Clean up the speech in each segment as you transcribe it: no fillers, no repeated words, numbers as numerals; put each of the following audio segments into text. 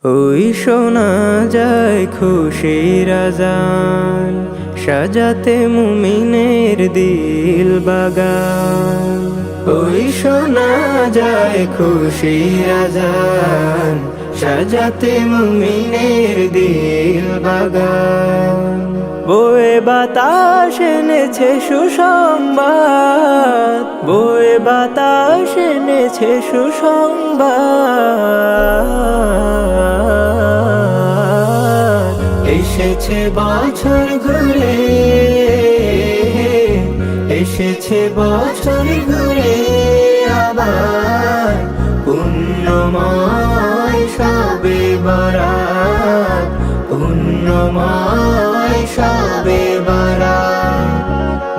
ওই শোনা যায় খুশির আজান, সাজাতে মুমিনের দিল বাগান। ওই শোনা যায় খুশির আজান, সাজাতে মুমিনের দিল বাগান। বয়ে বাতাস এনেছে সুসংবাদ, বয়ে বাতাস এনেছে সুসংবাদ। এসেছে বছর ঘুরে, এসেছে বছর ঘুরে আবার, পুণ্যময় শবে বরাত, পুণ্যময় শবে বরাত।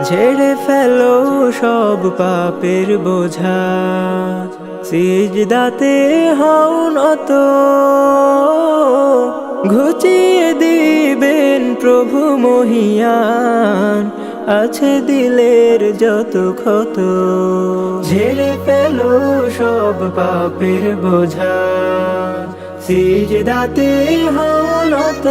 ঝেড়ে ফেলো সব পাপের বোঝা, সিজদাতে হও নত, ঘুচিয়ে দিবেন প্রভু মহিয়ান, আছে দিলের যত ক্ষত। ঝেড়ে ফেলো সব পাপের বোঝা, সিজদাতে হও নত,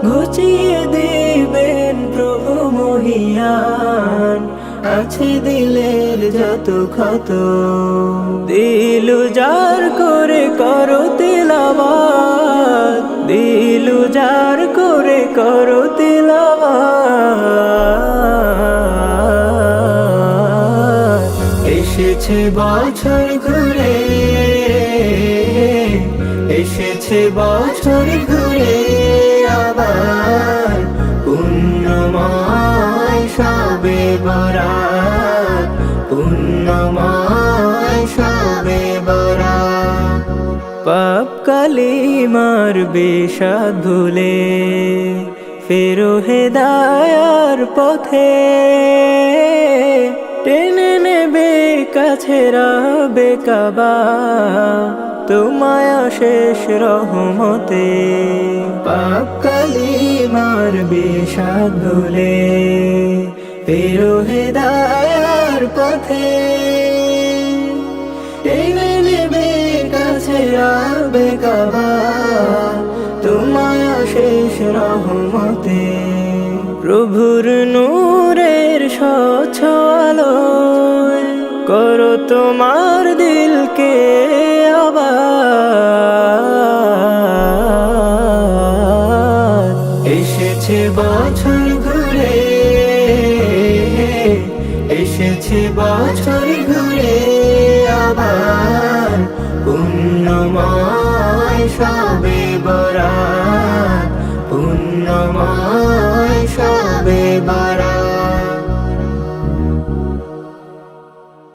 ঘুচিয়ে দিবেন প্রভু মহিয়ান, আছে দিলের যত ক্ষত। দিল উজাড় করে করো তিলাওয়াত, দিল উজাড় করে করো তিলাওয়াত। এসেছে বছর ঘুরে, এসেছে বছর ঘুরে আবার, পুণ্যময় শবে বরাত, পুণ্যময় শবে বরাত। পাপ কালিমার বিষাদ ভুলে ফেরো হেদায়ার পথে, টেনে নেবে কাছে রাবে কাবা, তোমায় শেষ রহমতে। পাপ কালিমার বিষাদ ভুলে ফেরো হেদায়ার পথে, টেনে নেবে কাছে রাবে কাবা, তোমায় শেষ রহমতে। প্রভুর নূরের স্বচ্ছ আলোয় করো তোমার দিলকে আবার। এসেছে বছর ঘুরে, এসেছে বছর ঘুরে আবার, পুণ্যময় শবে বরাত, পুণ্যময় শবে বরাত।